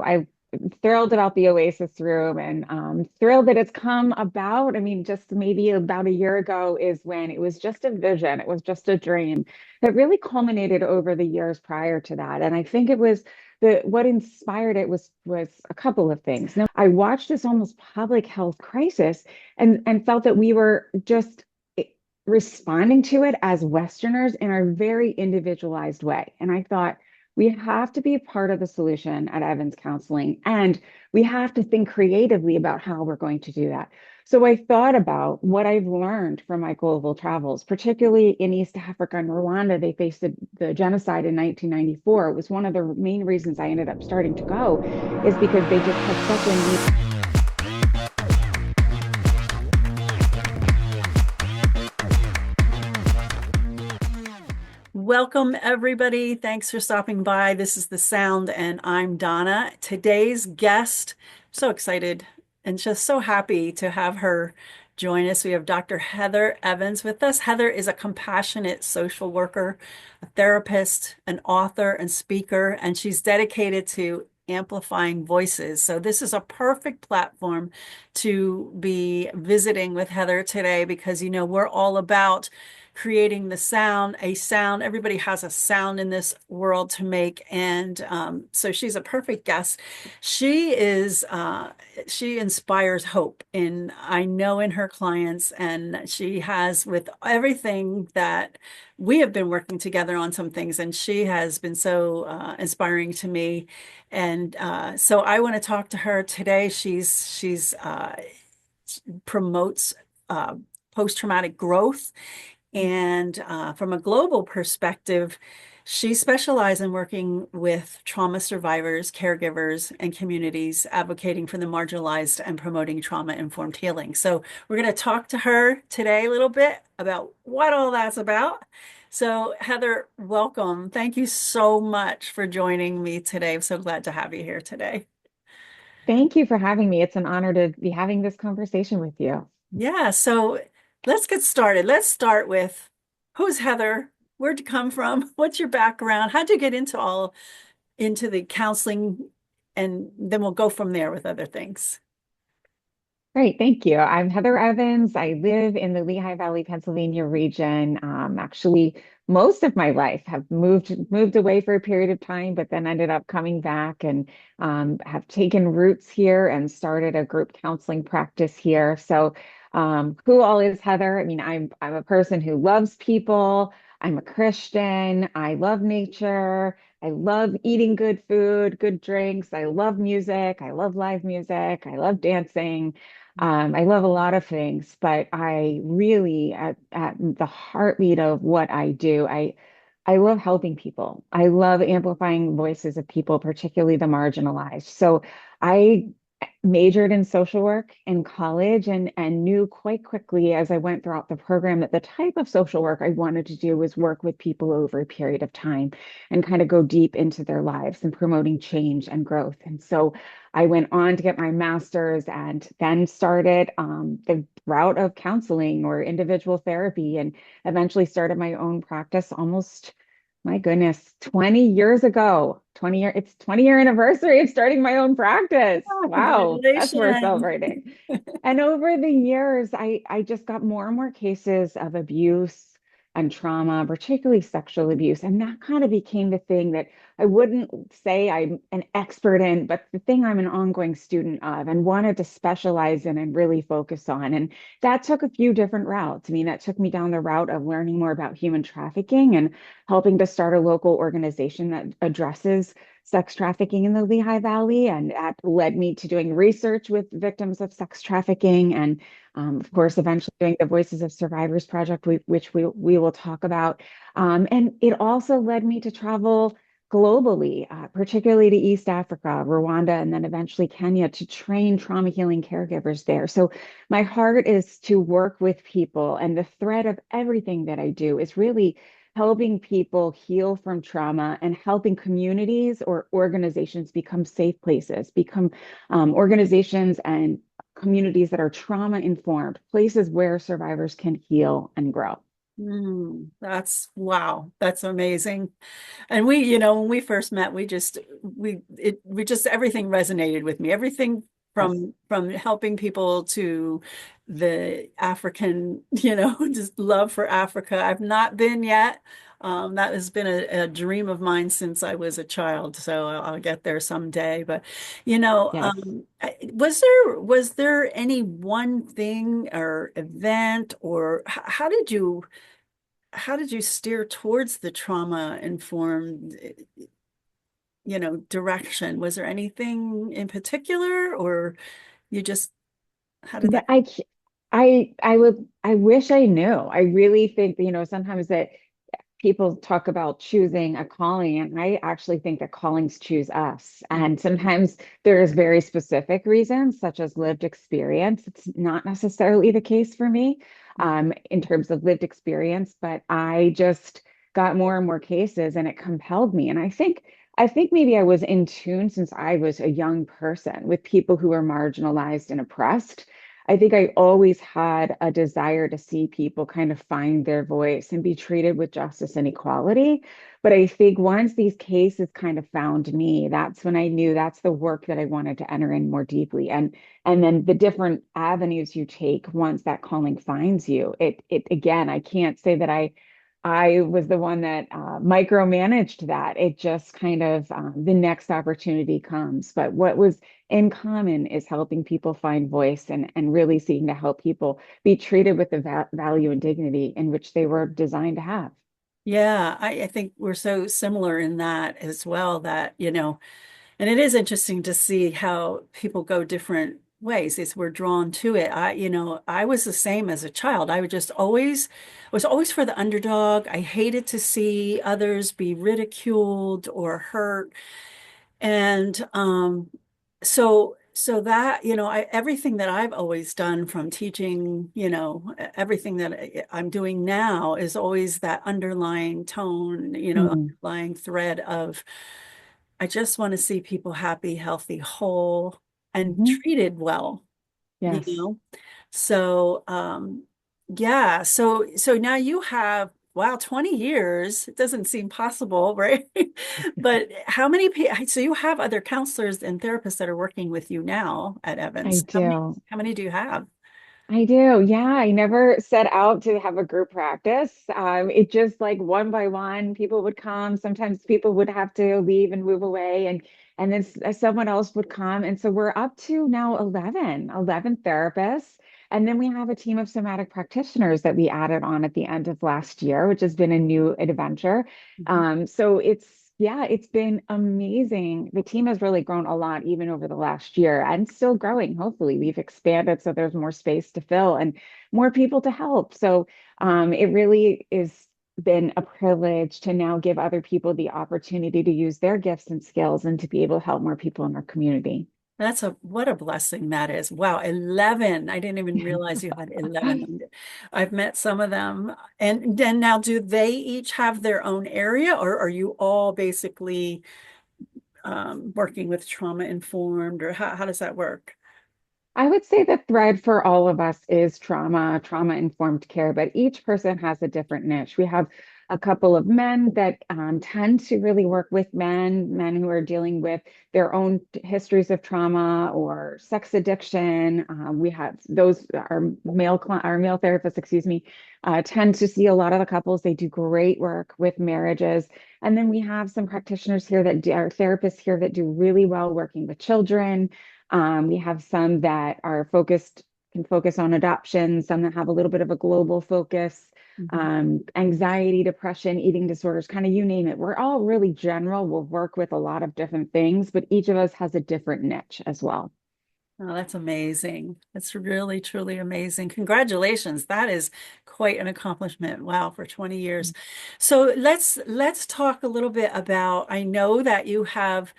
I'm thrilled about the Oasis Room and thrilled that it's come about. I mean, just maybe about a year ago is when it was just a vision, it was just a dream that really culminated over the years prior to that. And I think it was the what inspired it was a couple of things. Now, I watched this almost public health crisis and felt that we were just responding to it as Westerners in our very individualized way. And I thought, we have to be a part of the solution at Evans Counseling, and we have to think creatively about how we're going to do that. So I thought about what I've learned from my global travels, particularly in East Africa and Rwanda. They faced the genocide in 1994. It was one of the main reasons I ended up starting to go, is because they just had such a need. Welcome, everybody. Thanks for stopping by. This is The Sound, and I'm Donna. Today's guest, so excited and just so happy to have her join us. We have Dr. Heather Evans with us. Heather is a compassionate social worker, a therapist, an author, and speaker, and she's dedicated to amplifying voices. So this is a perfect platform to be visiting with Heather today because, we're all about creating the sound, a sound. Everybody has a sound in this world to make. And so she's a perfect guest. She inspires hope I know in her clients, and she has with everything that we have been working together on some things, and she has been so inspiring to me. And so I want to talk to her today. She's promotes post-traumatic growth. And from a global perspective, she specializes in working with trauma survivors, caregivers, and communities, advocating for the marginalized and promoting trauma-informed healing. So we're going to talk to her today a little bit about what all that's about. So Heather, welcome. Thank you so much for joining me today. I'm so glad to have you here today. Thank you for having me. It's an honor to be having this conversation with you. Yeah, so let's get started. Let's start with who's Heather? Where'd you come from? What's your background? How'd you get into the counseling? And then we'll go from there with other things. Great, thank you. I'm Heather Evans. I live in the Lehigh Valley, Pennsylvania region. Actually, most of my life have moved away for a period of time, but then ended up coming back and have taken roots here and started a group counseling practice here. So, who all is Heather? I mean, I'm a person who loves people. I'm a Christian. I love nature. I love eating good food, good drinks. I love music. I love live music. I love dancing. I love a lot of things, but I really, at the heartbeat of what I do, I love helping people. I love amplifying voices of people, particularly the marginalized. So I majored in social work in college and knew quite quickly as I went throughout the program that the type of social work I wanted to do was work with people over a period of time and kind of go deep into their lives and promoting change and growth. And so I went on to get my master's and then started the route of counseling or individual therapy and eventually started my own practice almost, my goodness, 20 years ago. 20-year anniversary of starting my own practice. Oh, Wow, that's worth congratulations. celebrating. And over the years, I just got more and more cases of abuse and trauma, particularly sexual abuse. And that kind of became the thing that I wouldn't say I'm an expert in, but the thing I'm an ongoing student of and wanted to specialize in and really focus on. And that took a few different routes. I mean, that took me down the route of learning more about human trafficking and helping to start a local organization that addresses sex trafficking in the Lehigh Valley. And that led me to doing research with victims of sex trafficking and, of course, eventually doing the Voices of Survivors project, which we will talk about. And it also led me to travel globally, particularly to East Africa, Rwanda, and then eventually Kenya to train trauma healing caregivers there. So my heart is to work with people. And the thread of everything that I do is really helping people heal from trauma and helping communities or organizations become safe places, become organizations and communities that are trauma informed, places where survivors can heal and grow. That's wow. That's amazing. And when we first met, we just everything resonated with me. Everything Yes. from helping people to the African, just love for Africa. I've not been yet. That has been a dream of mine since I was a child, so I'll get there someday. But Yes. was there any one thing or event, or how did you steer towards the trauma informed, direction? Was there anything in particular, or you just, how did Yeah, that? I wish I knew. I really think that, sometimes that people talk about choosing a calling, and I actually think that callings choose us. And sometimes there's very specific reasons, such as lived experience. It's not necessarily the case for me, in terms of lived experience, but I just got more and more cases, and it compelled me. And I think maybe I was in tune since I was a young person with people who were marginalized and oppressed. I think I always had a desire to see people kind of find their voice and be treated with justice and equality. But I think once these cases kind of found me, that's when I knew that's the work that I wanted to enter in more deeply. And then the different avenues you take once that calling finds you. It again, I can't say that I was the one that micromanaged that. It just kind of the next opportunity comes. But what was in common is helping people find voice and really seeking to help people be treated with the value and dignity in which they were designed to have. Yeah, I think we're so similar in that as well, that, and it is interesting to see how people go different ways as we're drawn to it. I was the same as a child. I was always for the underdog. I hated to see others be ridiculed or hurt. And so that, everything that I've always done from teaching, everything that I'm doing now is always that underlying tone, Mm, underlying thread of I just want to see people happy, healthy, whole, and mhm. treated well, you Yes, know? So, yeah. So now you have, wow, 20 years. It doesn't seem possible, right? But how many people, so you have other counselors and therapists that are working with you now at I Evans. How many, do. how many do you have? I do. Yeah, I never set out to have a group practice. It just like one by one, people would come. Sometimes people would have to leave and move away, and then someone else would come. And so we're up to now 11 therapists. And then we have a team of somatic practitioners that we added on at the end of last year, which has been a new adventure. Mhm. So yeah, it's been amazing. The team has really grown a lot, even over the last year, and still growing. Hopefully, we've expanded so there's more space to fill and more people to help. So it really is been a privilege to now give other people the opportunity to use their gifts and skills and to be able to help more people in our community. What a blessing that is. Wow, 11. I didn't even realize you had 11. I've met some of them. And then now, do they each have their own area, or are you all basically working with trauma informed, or how does that work? I would say the thread for all of us is trauma informed care, but each person has a different niche. We have a couple of men that tend to really work with men who are dealing with their own histories of trauma or sex addiction. We have those, our male therapists, excuse me, tend to see a lot of the couples. They do great work with marriages. And then we have some practitioners here are therapists here that do really well working with children. We have some that can focus on adoption, some that have a little bit of a global focus, Mhm. anxiety, depression, eating disorders, kind of you name it. We're all really general. We'll work with a lot of different things, but each of us has a different niche as well. Oh, that's amazing. That's really, truly amazing. Congratulations. That is quite an accomplishment. Wow, for 20 years. So let's talk a little bit about, I know that you have,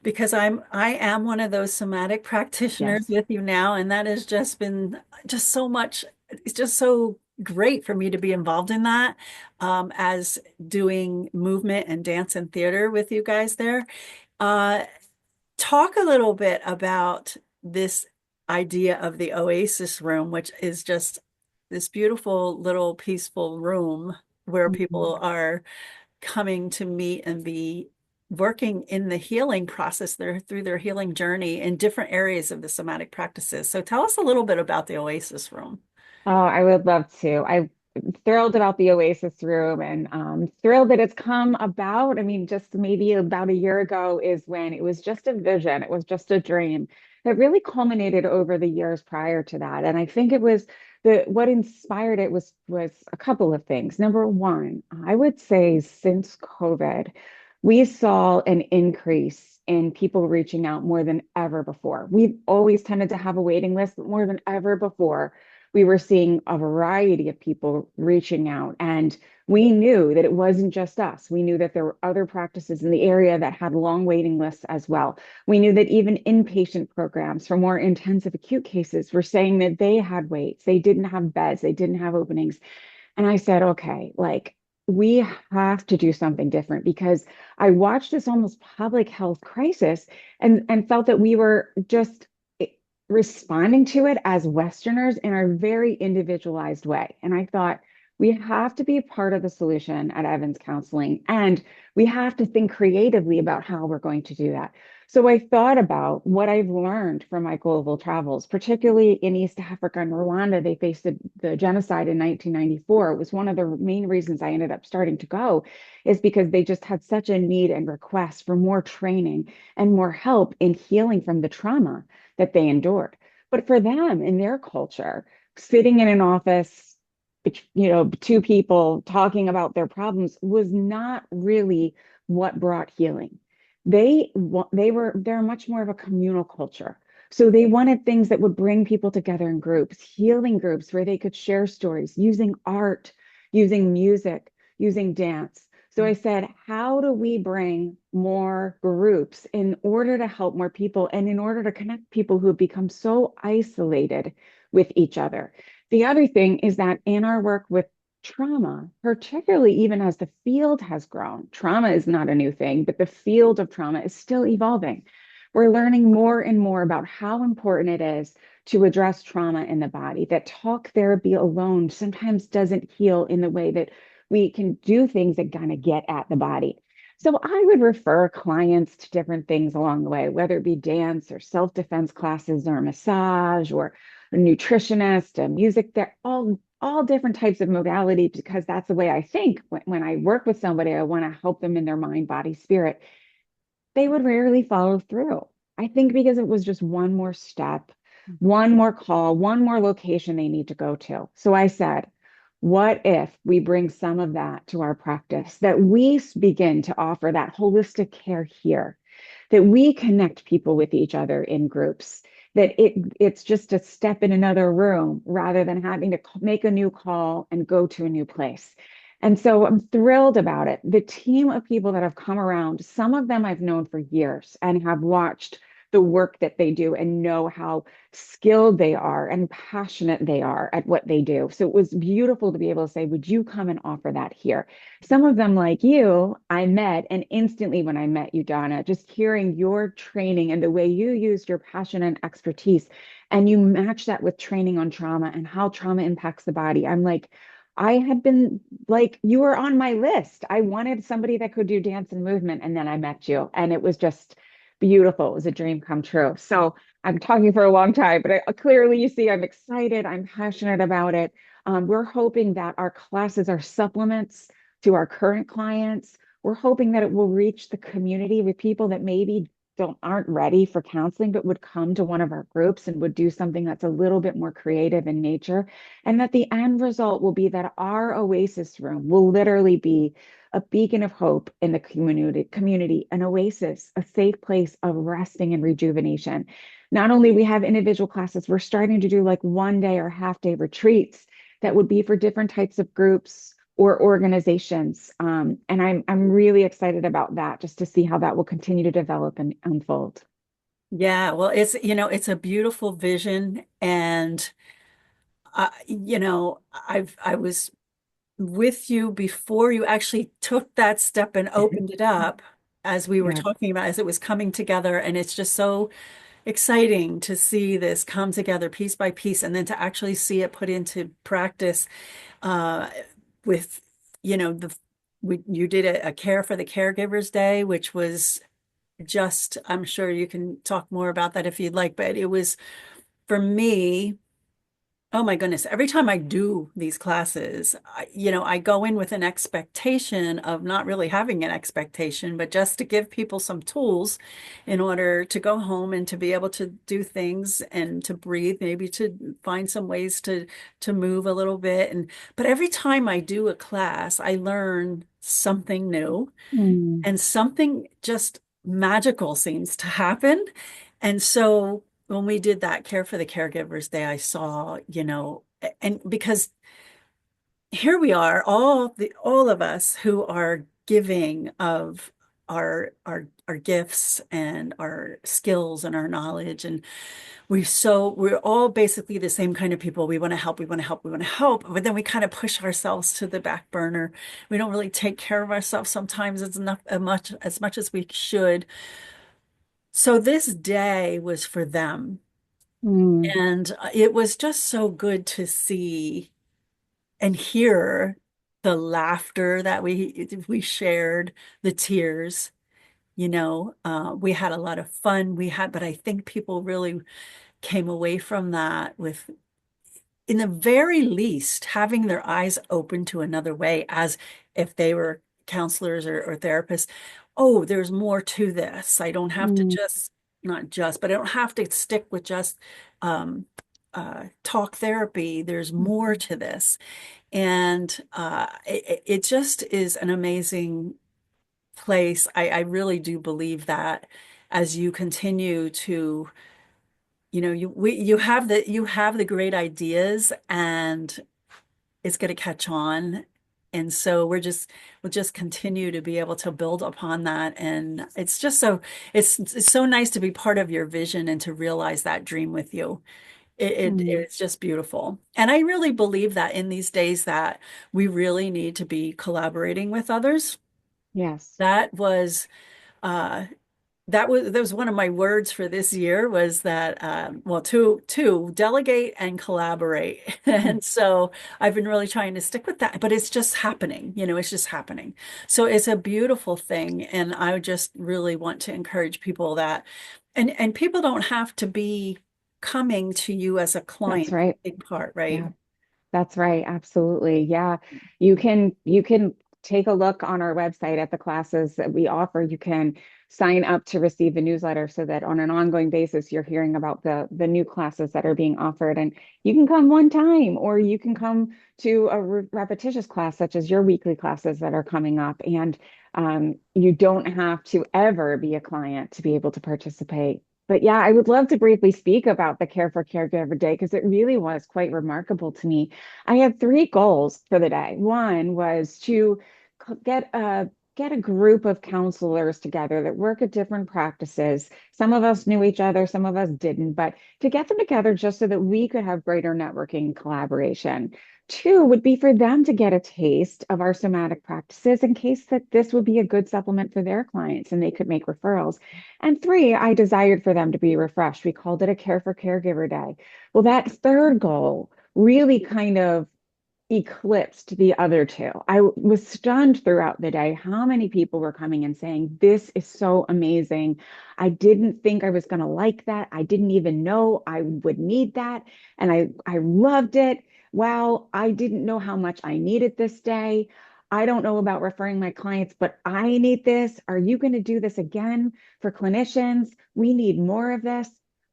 because I am one of those somatic practitioners Yes. with you now, and that has just been just so much, it's just so great for me to be involved in that, as doing movement and dance and theater with you guys there. Uh, Talk a little bit about this idea of the Oasis Room, which is just this beautiful little peaceful room where people Mhm. are coming to meet and be working in the healing process through their healing journey in different areas of the somatic practices. So tell us a little bit about the Oasis Room. Oh, I would love to. I'm thrilled about the Oasis Room and thrilled that it's come about. I mean, just maybe about a year ago is when it was just a vision, it was just a dream that really culminated over the years prior to that. And I think it was the what inspired it was a couple of things. Number one, I would say since COVID, we saw an increase in people reaching out more than ever before. We've always tended to have a waiting list, but more than ever before we were seeing a variety of people reaching out. And we knew that it wasn't just us. We knew that there were other practices in the area that had long waiting lists as well. We knew that even inpatient programs for more intensive acute cases were saying that they had waits, they didn't have beds, they didn't have openings. And I said, okay, like we have to do something different because I watched this almost public health crisis and felt that we were just responding to it as Westerners in our very individualized way. And I thought, we have to be part of the solution at Evans Counseling, and we have to think creatively about how we're going to do that. So I thought about what I've learned from my global travels, particularly in East Africa and Rwanda. They faced the genocide in 1994. It was one of the main reasons I ended up starting to go, is because they just had such a need and request for more training and more help in healing from the trauma that they endured. But for them in their culture, sitting in an office, two people talking about their problems was not really what brought healing. They're much more of a communal culture. So they wanted things that would bring people together in groups, healing groups where they could share stories using art, using music, using dance. So I said, how do we bring more groups in order to help more people and in order to connect people who have become so isolated with each other? The other thing is that in our work with trauma, particularly even as the field has grown, trauma is not a new thing, but the field of trauma is still evolving. We're learning more and more about how important it is to address trauma in the body, that talk therapy alone sometimes doesn't heal in the way that we can do things that kind of get at the body. So I would refer clients to different things along the way, whether it be dance or self-defense classes or massage or a nutritionist, a music, they're all different types of modalities because that's the way I think. When I work with somebody, I want to help them in their mind, body, spirit. They would rarely follow through. I think because it was just one more step, one more call, one more location they need to go to. So I said, what if we bring some of that to our practice, that we begin to offer that holistic care here, that we connect people with each other in groups, that it's just a step in another room rather than having to make a new call and go to a new place. And so I'm thrilled about it. The team of people that have come around, some of them I've known for years and have watched the work that they do and know how skilled they are and passionate they are at what they do. So it was beautiful to be able to say, would you come and offer that here? Some of them, like you, I met, and instantly when I met you, Donna, just hearing your training and the way you used your passion and expertise, and you match that with training on trauma and how trauma impacts the body. I'm like, I had been like, you were on my list. I wanted somebody that could do dance and movement, and then I met you, and it was just beautiful. It was a dream come true. So I'm talking for a long time, but clearly you see I'm excited. I'm passionate about it. We're hoping that our classes are supplements to our current clients. We're hoping that it will reach the community with people that maybe don't aren't ready for counseling, but would come to one of our groups and would do something that's a little bit more creative in nature. And that the end result will be that our Oasis room will literally be a beacon of hope in the community, an oasis, a safe place of resting and rejuvenation. Not only we have individual classes, we're starting to do like 1 day or half day retreats that would be for different types of groups or organizations. And I'm really excited about that, just to see how that will continue to develop and unfold. Yeah, well, it's a beautiful vision, and I was with you before you actually took that step and opened it up as we were Yeah. talking about, as it was coming together, and it's just so exciting to see this come together piece by piece and then to actually see it put into practice uh, with, you did a Care for the Caregivers Day, which was just, I'm sure you can talk more about that if you'd like, but it was for me. Oh my goodness. Every time I do these classes, I go in with an expectation of not really having an expectation, but just to give people some tools in order to go home and to be able to do things and to breathe, maybe to find some ways to move a little bit. But every time I do a class, I learn something new Mm, and something just magical seems to happen. And so when we did that Care for the Caregivers Day, I saw, and because here we are, all of us who are giving of our gifts and our skills and our knowledge, and we're all basically the same kind of people. We want to help, we want to help, we want to help, but then we kind of push ourselves to the back burner. We don't really take care of ourselves sometimes as much as we should. So this day was for them. mm, And it was just so good to see and hear the laughter that we shared, the tears. We had a lot of fun. But I think people really came away from that with, in the very least, having their eyes open to another way, as if they were counselors or therapists. Oh, there's more to this. I don't have to mm, just, not just, but I don't have to stick with just um, talk therapy. There's more mhm. to this. And it just is an amazing place. I really do believe that as you continue to, you have the great ideas and it's going to catch on. And so we'll just continue to be able to build upon that. And it's so nice to be part of your vision and to realize that dream with you. Mm, It's just beautiful. And I really believe that in these days that we really need to be collaborating with others. yes. That was uh that was one of my words for this year, was that well, to delegate and collaborate. Mm, And so I've been really trying to stick with that, but it's just happening, it's just happening. So it's a beautiful thing, and I just really want to encourage people that, and people don't have to be coming to you as a that's client, right. big part, right? Yeah. That's right. Absolutely. Yeah. You can take a look on our website at the classes that we offer. You can sign up to receive the newsletter so that on an ongoing basis you're hearing about the new classes that are being offered. And you can come one time or you can come to a repetitious class such as your weekly classes that are coming up. And you don't have to ever be a client to be able to participate. But yeah, I would love to briefly speak about the Care for Caregiver Day because it really was quite remarkable to me. I had three goals for the day. One was to get a group of counselors together that work at different practices. Some of us knew each other, some of us didn't, but to get them together just so that we could have greater networking and collaboration. Two would be for them to get a taste of our somatic practices in case that this would be a good supplement for their clients and they could make referrals. And three, I desired for them to be refreshed. We called it a Care for Caregiver Day. Well, that third goal really kind of eclipsed the other two. I was stunned throughout the day how many people were coming and saying, "This is so amazing. I didn't think I was going to like that. I didn't even know I would need that. And I loved it. Wow, I didn't know how much I needed this day. I don't know about referring my clients, but I need this. Are you going to do this again for clinicians? We need more of this."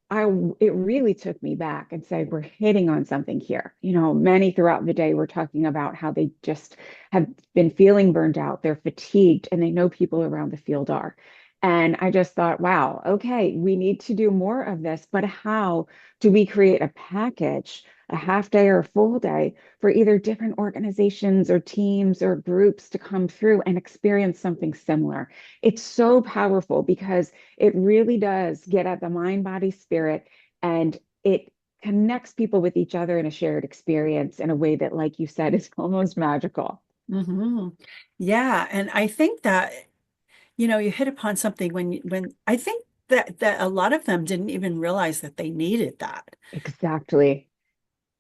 I it really took me back and said, we're hitting on something here. Many throughout the day were talking about how they just have been feeling burned out, they're fatigued, and they know people around the field are. And I just thought, wow, okay, we need to do more of this, but how do we create a package, a half day or a full day for either different organizations or teams or groups to come through and experience something similar? It's so powerful because it really does get at the mind, body, spirit, and it connects people with each other in a shared experience in a way that, like you said, is almost magical. Hmm. Yeah, and I think that, you hit upon something when I think that a lot of them didn't even realize that they needed that. Exactly.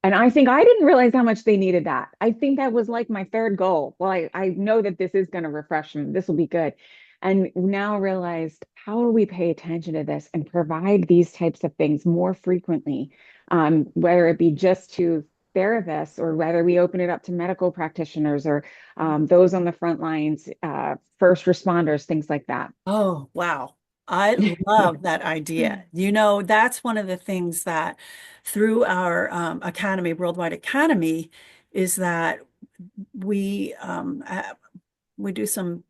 And I think I didn't realize how much they needed that. I think that was like my third goal. Well, I know that this is going to refresh them. This will be good. And now realized, how do we pay attention to this and provide these types of things more frequently, whether it be just to therapists or whether we open it up to medical practitioners or those on the front lines, first responders, things like that. Oh, wow. I love that idea. You know, that's one of the things that through our academy, Worldwide Academy, is that we we do some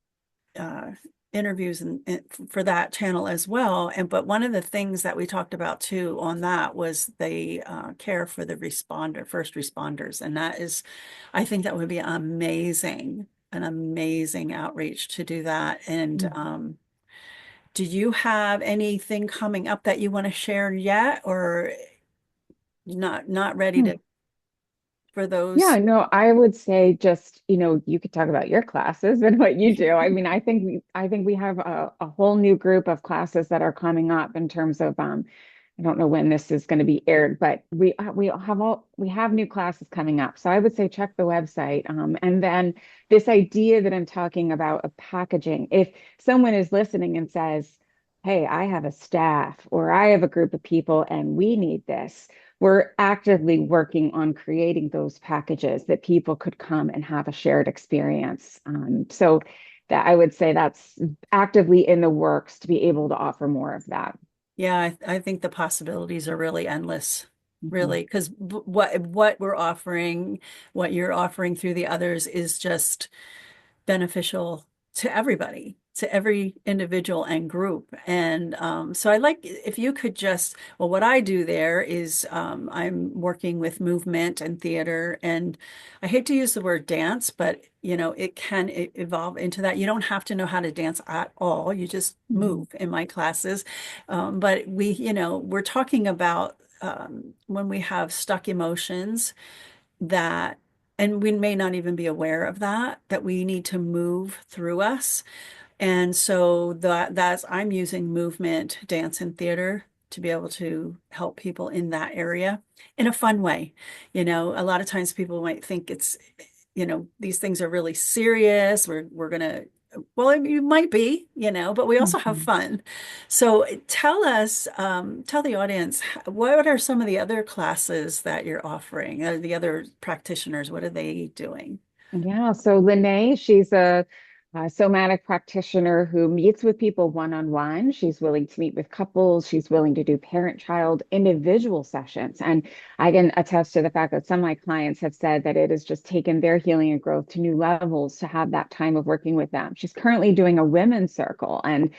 uh, interviews and for that channel as well. And but one of the things that we talked about too on that was the care for the first responders, and that is, I think that would be amazing, an amazing outreach to do that. And do you have anything coming up that you want to share yet, or not ready to for those? Yeah, no, I would say just, you could talk about your classes and what you do. I mean, I think we have a whole new group of classes that are coming up in terms of I don't know when this is going to be aired, but we have new classes coming up. So I would say check the website. And then this idea that I'm talking about of packaging, if someone is listening and says, "Hey, I have a staff or I have a group of people and we need this." We're actively working on creating those packages that people could come and have a shared experience. So that I would say that's actively in the works to be able to offer more of that. Yeah, I think the possibilities are really endless, Mhm. really, because what we're offering, what you're offering through the others is just beneficial to everybody, to every individual and group. And so I like if you could just, well, what I do there is I'm working with movement and theater, and I hate to use the word dance, but it can evolve into that. You don't have to know how to dance at all. You just Mhm. move in my classes. But we're talking about when we have stuck emotions that, and we may not even be aware of that we need to move through us. And so that's I'm using movement, dance, and theater to be able to help people in that area in a fun way. A lot of times people might think it's, these things are really serious. We're gonna, well, you might be, but we also have Mhm. fun. So tell us, tell the audience, what are some of the other classes that you're offering? The other practitioners, what are they doing? Yeah, so Lene, she's a somatic practitioner who meets with people one-on-one. She's willing to meet with couples. She's willing to do parent-child individual sessions. And I can attest to the fact that some of my clients have said that it has just taken their healing and growth to new levels to have that time of working with them. She's currently doing a women's circle, and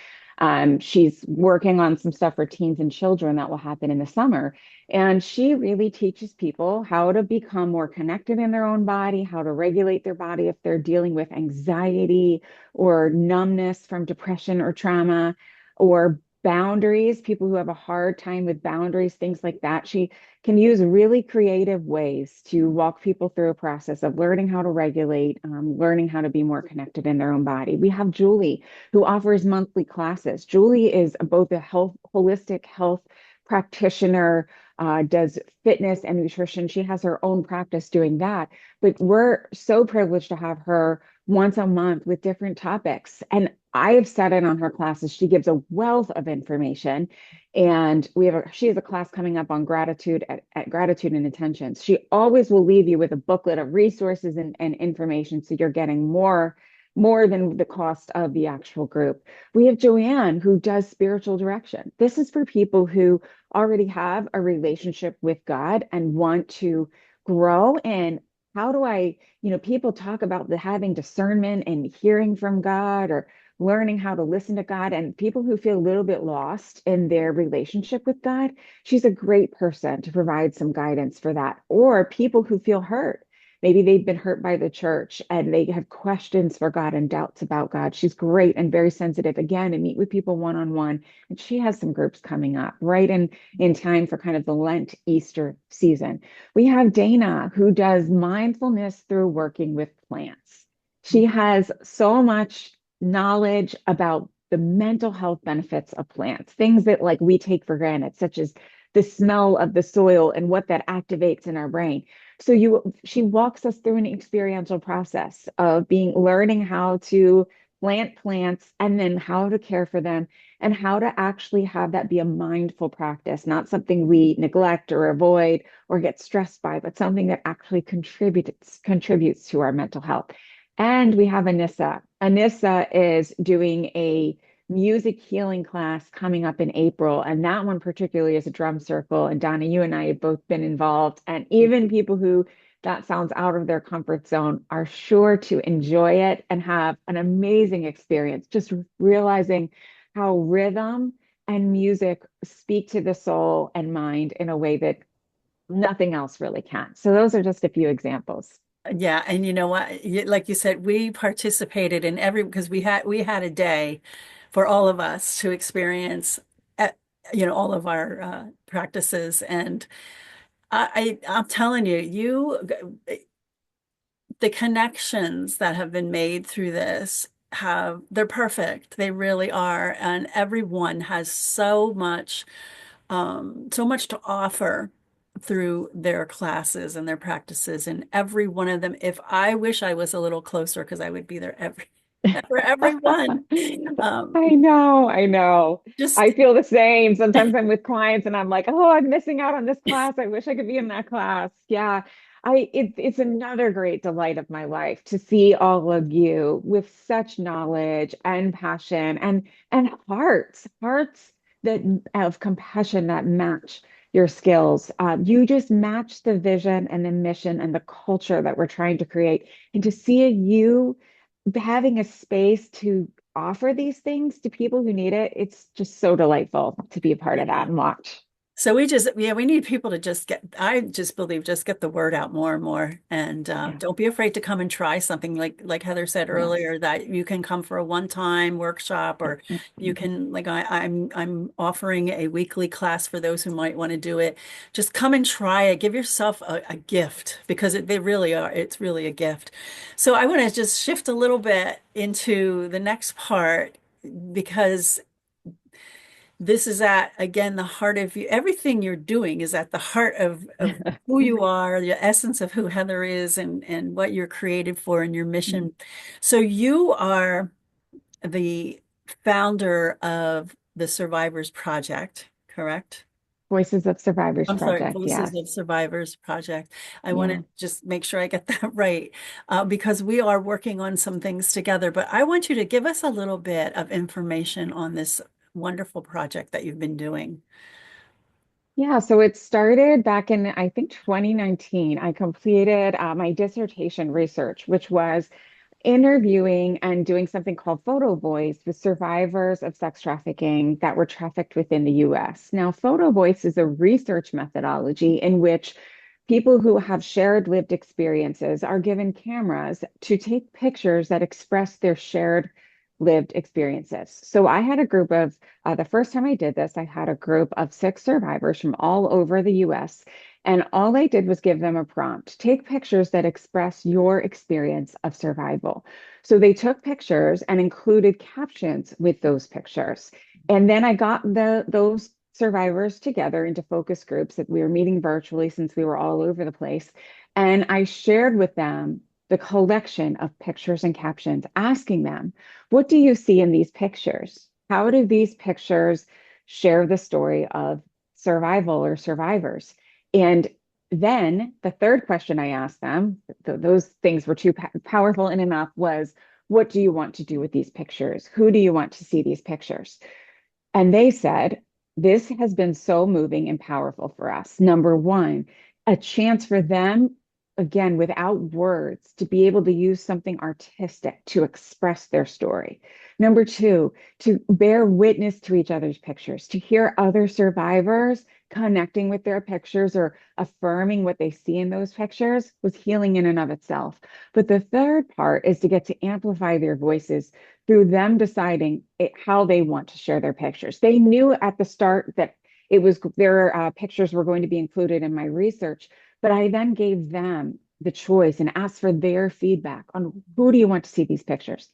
she's working on some stuff for teens and children that will happen in the summer. And she really teaches people how to become more connected in their own body, how to regulate their body if they're dealing with anxiety or numbness from depression or trauma, or boundaries, people who have a hard time with boundaries, things like that. She can use really creative ways to walk people through a process of learning how to regulate, learning how to be more connected in their own body. We have Julie, who offers monthly classes. Julie is both a holistic health practitioner, does fitness and nutrition. She has her own practice doing that. But we're so privileged to have her once a month with different topics. And I have sat in on her classes. She gives a wealth of information. And she has a class coming up on gratitude at gratitude and intentions. She always will leave you with a booklet of resources and information. So you're getting more than the cost of the actual group. We have Joanne, who does spiritual direction. This is for people who already have a relationship with God and want to grow. And how do people talk about having discernment and hearing from God or learning how to listen to God, and people who feel a little bit lost in their relationship with God. She's a great person to provide some guidance for that. Or people who feel hurt. Maybe they've been hurt by the church and they have questions for God and doubts about God. She's great and very sensitive, again, to meet with people one-on-one. And she has some groups coming up right in time for kind of the Lent Easter season. We have Dana, who does mindfulness through working with plants. She has so much knowledge about the mental health benefits of plants, things that like we take for granted, such as the smell of the soil and what that activates in our brain. So she walks us through an experiential process of being learning how to plant plants and then how to care for them and how to actually have that be a mindful practice, not something we neglect or avoid or get stressed by, but something that actually contributes to our mental health. And we have Anissa. Anissa is doing a music healing class coming up in April. And that one particularly is a drum circle. And Donna, you and I have both been involved. And even people who that sounds out of their comfort zone are sure to enjoy it and have an amazing experience. Just realizing how rhythm and music speak to the soul and mind in a way that nothing else really can. So those are just a few examples. Yeah, and you know what? Like you said, we participated in every because we had a day for all of us to experience, uh, all of our practices, and I'm telling you, the connections that have been made through this they're perfect. They really are, and everyone has so much to offer through their classes and their practices, and every one of them. If I wish I was a little closer, because I would be there for everyone. Um, I know, I know. just I feel the same. Sometimes I'm with clients and I'm like, oh, I'm missing out on this class. I wish I could be in that class. Yeah. It's another great delight of my life to see all of you with such knowledge and passion and hearts that of compassion that match your skills. You just match the vision and the mission and the culture that we're trying to create. And to see you having a space to offer these things to people who need it, it's just so delightful to be a part of that yeah. and watch. So we need people to I just believe, just get the word out more and more. And Yeah. don't be afraid to come and try something like Heather said Yes. earlier, that you can come for a one-time workshop, or you Mhm. can, like I'm offering a weekly class for those who might want to do it. Just come and try it. Give yourself a gift, because they really are. It's really a gift. So I want to just shift a little bit into the next part, because this is at, again, the heart of you. Everything you're doing is at the heart of who you are, the essence of who Heather is, and what you're created for, and your mission. So you are the founder of the Survivors Project, correct? Voices of Survivors I'm sorry, Project. Voices Yes. of Survivors Project. I want to Yeah. just make sure I get that right, because we are working on some things together. But I want you to give us a little bit of information on this wonderful project that you've been doing. Yeah, so it started back in, I think, 2019. I completed my dissertation research, which was interviewing and doing something called photo voice with survivors of sex trafficking that were trafficked within the US. Now, photo voice is a research methodology in which people who have shared lived experiences are given cameras to take pictures that express their shared lived experiences. So I had a group of, the first time I did this, I had a group of 6 survivors from all over the US. And all I did was give them a prompt: take pictures that express your experience of survival. So they took pictures and included captions with those pictures. And then I got those survivors together into focus groups that we were meeting virtually since we were all over the place. And I shared with them the collection of pictures and captions, asking them, what do you see in these pictures? How do these pictures share the story of survival or survivors? And then the third question I asked them, those things were too powerful and enough, was what do you want to do with these pictures? Who do you want to see these pictures? And they said, this has been so moving and powerful for us. Number one, a chance for them, again, without words, to be able to use something artistic to express their story. Number two, to bear witness to each other's pictures, to hear other survivors connecting with their pictures or affirming what they see in those pictures was healing in and of itself. But the third part is to get to amplify their voices through them deciding how they want to share their pictures. They knew at the start that it was their pictures were going to be included in my research, but I then gave them the choice and asked for their feedback on who do you want to see these pictures.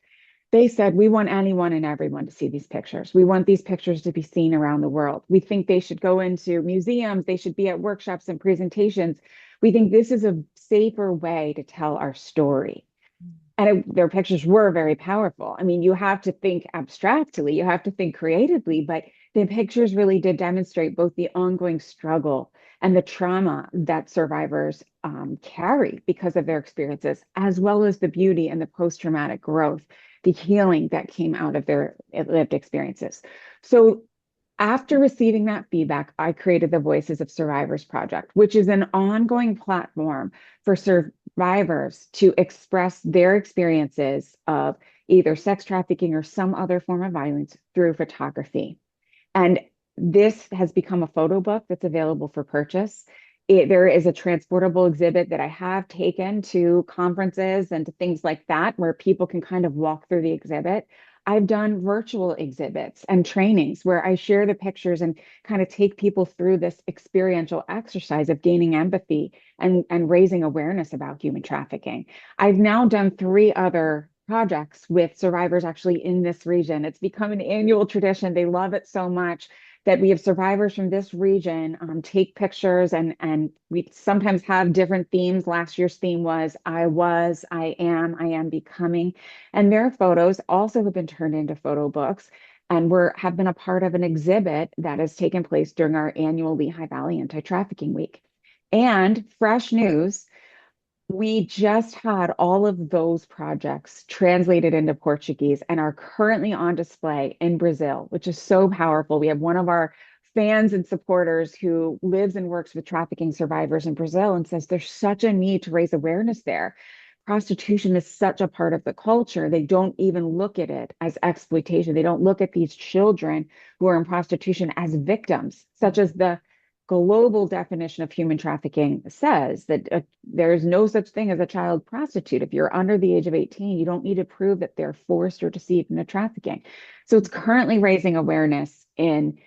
They said, we want anyone and everyone to see these pictures. We want these pictures to be seen around the world. We think they should go into museums, they should be at workshops and presentations. We think this is a safer way to tell our story. And their pictures were very powerful. I mean, you have to think abstractly, you have to think creatively, but the pictures really did demonstrate both the ongoing struggle and the trauma that survivors carry because of their experiences, as well as the beauty and the post-traumatic growth, the healing that came out of their lived experiences. So after receiving that feedback, I created the Voices of Survivors Project, which is an ongoing platform for survivors to express their experiences of either sex trafficking or some other form of violence through photography. And this has become a photo book that's available for purchase. There is a transportable exhibit that I have taken to conferences and to things like that, where people can kind of walk through the exhibit. I've done virtual exhibits and trainings where I share the pictures and kind of take people through this experiential exercise of gaining empathy and raising awareness about human trafficking. I've now done three other projects with survivors actually in this region. It's become an annual tradition. They love it so much that we have survivors from this region take pictures, and we sometimes have different themes. Last year's theme was I am becoming. And their photos also have been turned into photo books and have been a part of an exhibit that has taken place during our annual Lehigh Valley Anti-Trafficking Week. And fresh news, we just had all of those projects translated into Portuguese and are currently on display in Brazil, which is so powerful. We have one of our fans and supporters who lives and works with trafficking survivors in Brazil and says there's such a need to raise awareness there. Prostitution is such a part of the culture. They don't even look at it as exploitation. They don't look at these children who are in prostitution as victims, such as the global definition of human trafficking says that there is no such thing as a child prostitute. If you're under the age of 18, you don't need to prove that they're forced or deceived into trafficking. So it's currently raising awareness in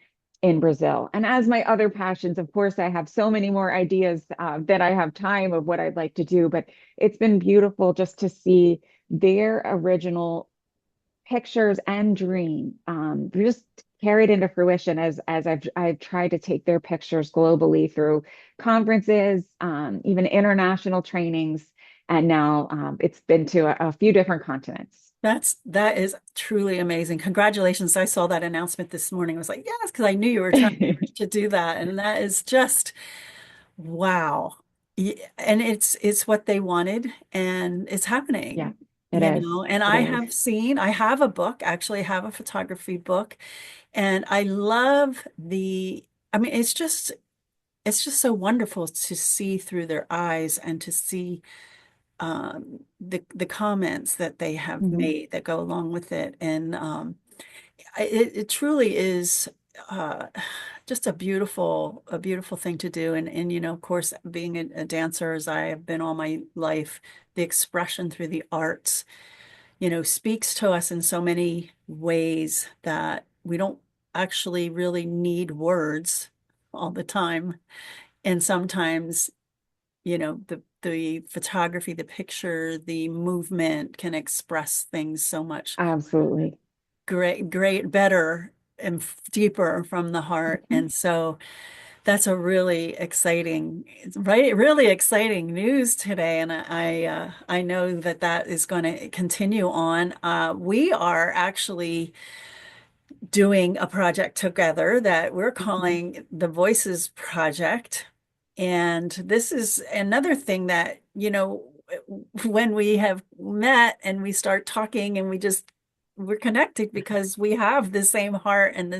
Brazil. And as my other passions, of course, I have so many more ideas that I have time of what I'd like to do, but it's been beautiful just to see their original pictures and dream just carried into fruition as I've tried to take their pictures globally through conferences, even international trainings, and now it's been to a few different continents. That is truly amazing. Congratulations. I saw that announcement this morning. I was like, yes, because I knew you were trying to do that. And that is just wow. And it's what they wanted and it's Yeah, happening, it is. and It is. I have a book, actually I have a photography book, and I love I mean, it's just so wonderful to see through their eyes and to see the comments that they have Mhm. made that go along with it. And it truly is uh, just a beautiful thing to do. And of course, being a dancer as I have been all my life, the expression through the arts, speaks to us in so many ways that we don't actually really need words all the time. And sometimes, the photography, the picture, the movement can express things so much Absolutely. better and deeper from the heart. Mhm. And so that's a really exciting, right? Really exciting news today. And I know that that is going to continue on. We are actually doing a project together that we're Mhm. calling the Voices Project. And this is another thing that, when we have met and we start talking and we're connected because we have the same heart and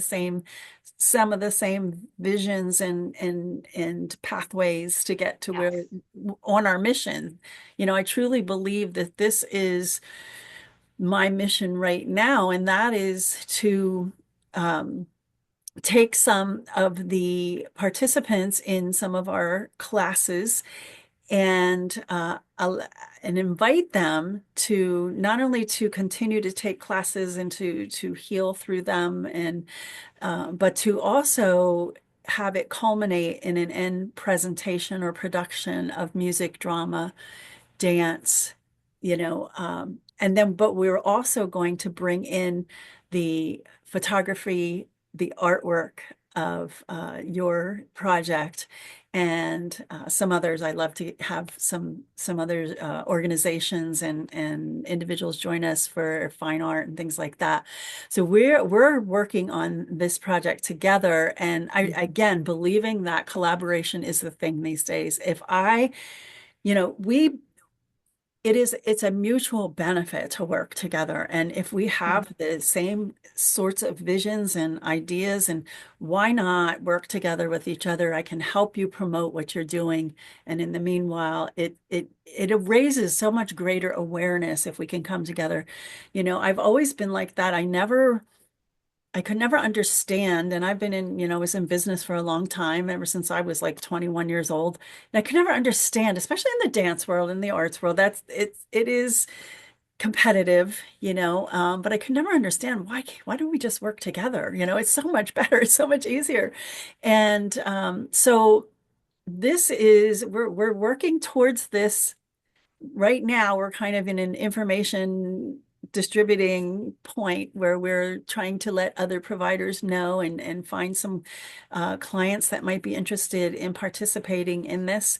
some of the same visions and pathways to get to where Yes. on our mission. I truly believe that this is my mission right now, and that is to um, take some of the participants in some of our classes and invite them to not only to continue to take classes and to heal through them, and but to also have it culminate in an end presentation or production of music, drama, dance, and then, but we're also going to bring in the photography, the artwork of your project, and some others. I'd love to have some other organizations and individuals join us for fine art and things like that. So we're working on this project together, and I Mhm. again believing that collaboration is the thing these days. If I, you know, we it's a mutual benefit to work together. And if we Yeah. have the same sorts of visions and ideas, and why not work together with each other? I can help you promote what you're doing. And in the meanwhile, it raises so much greater awareness if we can come together. I've always been like that. I could never understand, and I've been was in business for a long time, ever since I was like 21 years old. And I could never understand, especially in the dance world, in the arts world, it is competitive, but I could never understand why don't we just work together? It's so much better, it's so much easier. And so we're working towards this right now. We're kind of in an information distributing point where we're trying to let other providers know and find some clients that might be interested in participating in this.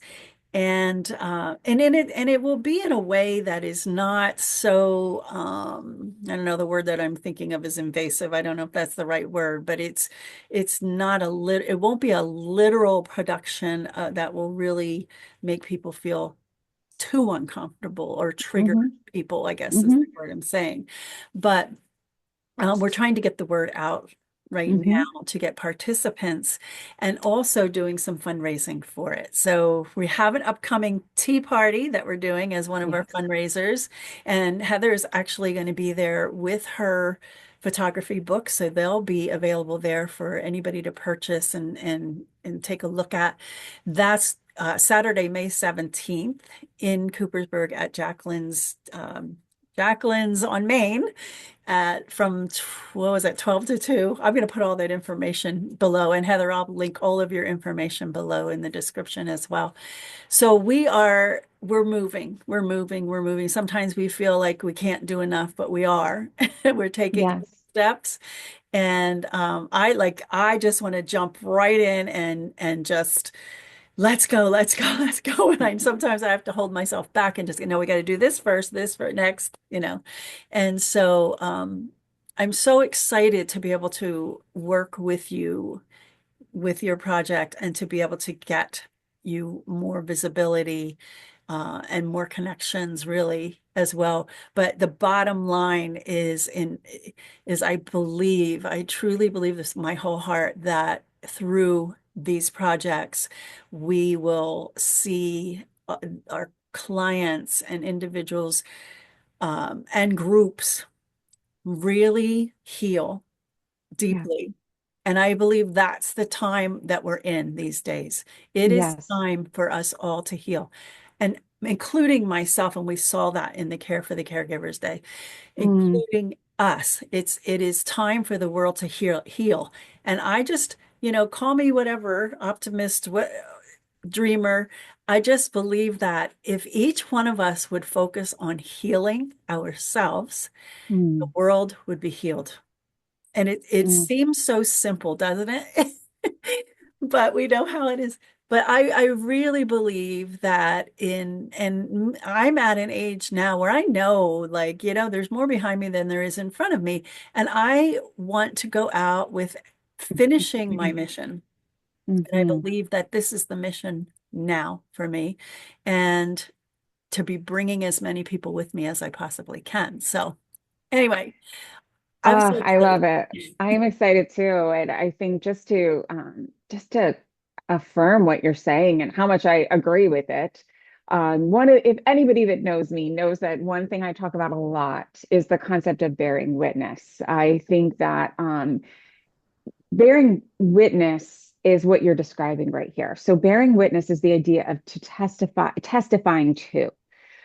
And it will be in a way that is not so I don't know, the word that I'm thinking of is invasive. I don't know if that's the right word, but it's not it won't be a literal production that will really make people feel too uncomfortable or trigger Hmm. people, I guess is the Hmm. word I'm saying. But we're trying to get the word out right Hmm. now to get participants, and also doing some fundraising for it. So we have an upcoming tea party that we're doing as one of our Yes. fundraisers, and Heather is actually going to be there with her photography book, so they'll be available there for anybody to purchase and take a look at. That's Saturday, May 17th in Coopersburg at Jacqueline's on Main at from what was it, 12 to 2. I'm going to put all that information below, and Heather, I'll link all of your information below in the description as well. So we're moving. Sometimes we feel like we can't do enough, but we are. We're taking Yes. steps. And I just want to jump right in and just let's go, let's go, let's go. And sometimes I have to hold myself back and just, we got to do this first, this for next. And so I'm so excited to be able to work with you with your project and to be able to get you more visibility and more connections really as well. But the bottom line is I truly believe this, my whole heart, that through these projects, we will see our clients and individuals and groups really heal Yeah. deeply. And I believe that's the time that we're in these days. It is Yes. time for us all to heal, and including myself. And we saw that in the Care for the Caregivers Day, Mm. including us. It is time for the world to heal. And I just, call me whatever, optimist, what dreamer. I just believe that if each one of us would focus on healing ourselves, the Mm. world would be healed. And it Mm. seems so simple, doesn't it? But we know how it is. But I really believe that and I'm at an age now where I know, like, there's more behind me than there is in front of me. And I want to go out with finishing my mission. And I Hmm. believe that this is the mission now for me, and to be bringing as many people with me as I possibly can. So anyway, I'm so I love excited. it. I am excited too. And I think just to affirm what you're saying and how much I agree with it. If anybody that knows me knows that one thing I talk about a lot is the concept of bearing witness. I think that bearing witness is what you're describing right here. So bearing witness is the idea of to testifying to.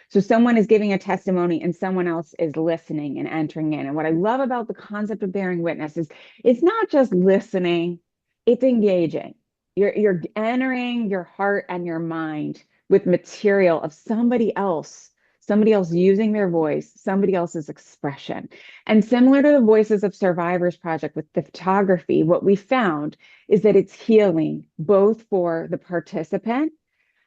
So someone is giving a testimony and someone else is listening and entering in. And what I love about the concept of bearing witness is it's not just listening, it's engaging. You're entering your heart and your mind with material of somebody else somebody else using their voice, somebody else's expression. And similar to the Voices of Survivors project with the photography, what we found is that it's healing both for the participant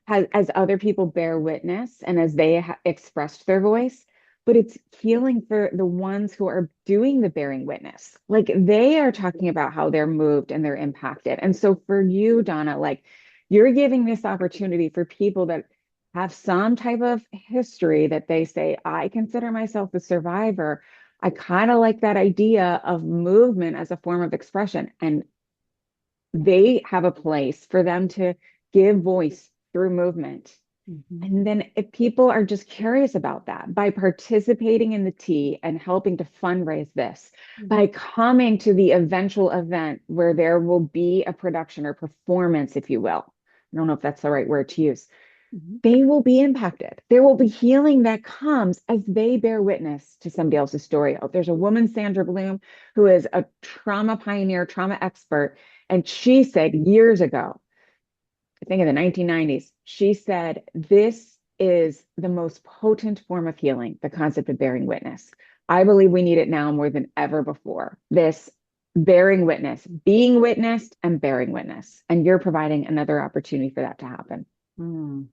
as other people bear witness and as they expressed their voice, but it's healing for the ones who are doing the bearing witness. Like they are talking about how they're moved and they're impacted. And so for you, Donna, like you're giving this opportunity for people that have some type of history that they say, I consider myself a survivor. I kind of like that idea of movement as a form of expression. And they have a place for them to give voice through movement. Mhm. And then if people are just curious about that by participating in the tea and helping to fundraise this, Mhm. by coming to the eventual event where there will be a production or performance, if you will. I don't know if that's the right word to use. Mhm. They will be impacted. There will be healing that comes as they bear witness to somebody else's story. Oh, there's a woman, Sandra Bloom, who is a trauma pioneer, trauma expert. And she said years ago, I think in the 1990s, she said, this is the most potent form of healing, the concept of bearing witness. I believe we need it now more than ever before. This bearing witness, being witnessed and bearing witness. And you're providing another opportunity for that to happen. Mm.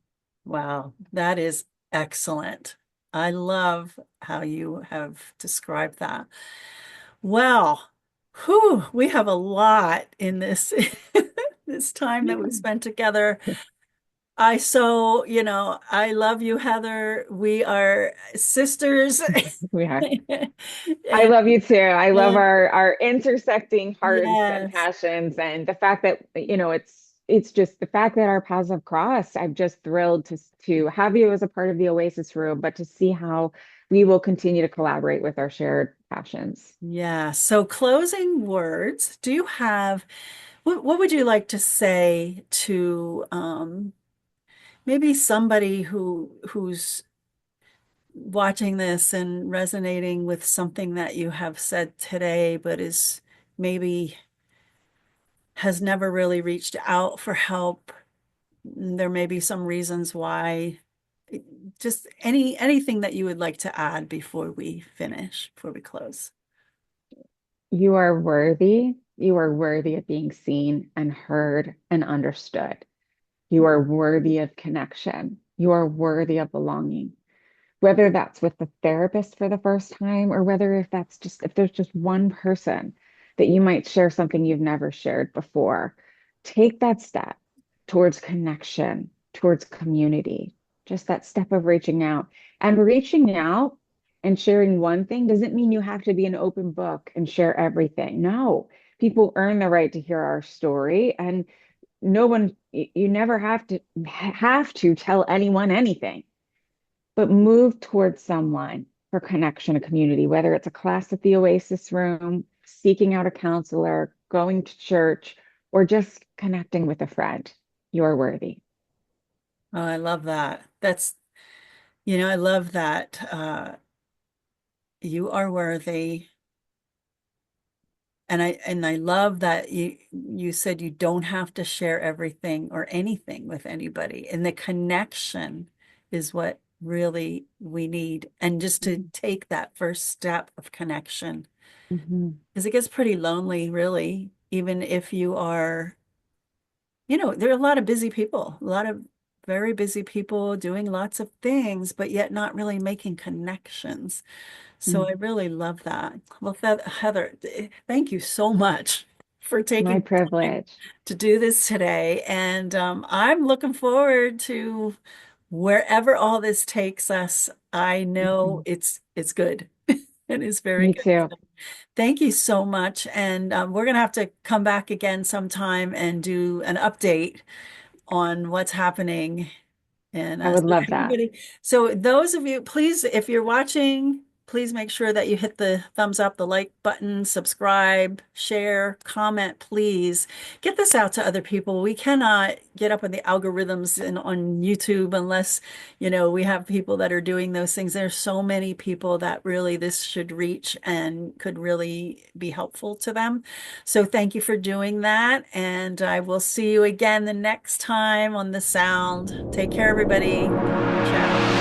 Wow, that is excellent. I love how you have described that. Well, whew, we have a lot in this this time that we spent together. I love you, Heather. We are sisters. We are. I And, love you too. I love and our intersecting hearts and yes, passions and the fact that it's just the fact that our paths have crossed. I'm just thrilled to have you as a part of the Oasis Room, but to see how we will continue to collaborate with our shared passions. yeah. So closing words, do you have what would you like to say to maybe somebody who's watching this and resonating with something that you have said today, but is maybe has never really reached out for help. There may be some reasons why. Just anything that you would like to add before we finish, before we close. You are worthy. You are worthy of being seen and heard and understood. You are worthy of connection. You are worthy of belonging. Whether that's with the therapist for the first time or whether if there's just one person that you might share something you've never shared before, take that step towards connection, towards community, just that step of reaching out. And reaching out and sharing one thing doesn't mean you have to be an open book and share everything. No, people earn the right to hear our story, and no one, you never have to tell anyone anything, but move towards someone for connection, a community, whether it's a class at the Oasis Room, seeking out a counselor, going to church, or just connecting with a friend. You're worthy. Oh, I love that. I love that you are worthy. And I love that you said you don't have to share everything or anything with anybody. And the connection is what really we need. And just to take that first step of connection, Mhm. because it gets pretty lonely, really, even if you are, there are a lot of busy people, a lot of very busy people doing lots of things, but yet not really making connections. So I Mm. really love that. Well, Heather, thank you so much for My taking the time privilege. to do this today. And I'm looking forward to wherever all this takes us. I know Mhm. it's good. It is very Me good. too. Thank you so much. And we're going to have to come back again sometime and do an update on what's happening. And I would so love that. everybody, so those of you, please, if you're watching, please make sure that you hit the thumbs up, the like button, subscribe, share, comment, please. Get this out to other people. We cannot get up in the algorithms and on YouTube unless, we have people that are doing those things. There's so many people that really this should reach and could really be helpful to them. So thank you for doing that. And I will see you again the next time on The Sound. Take care, everybody. Ciao.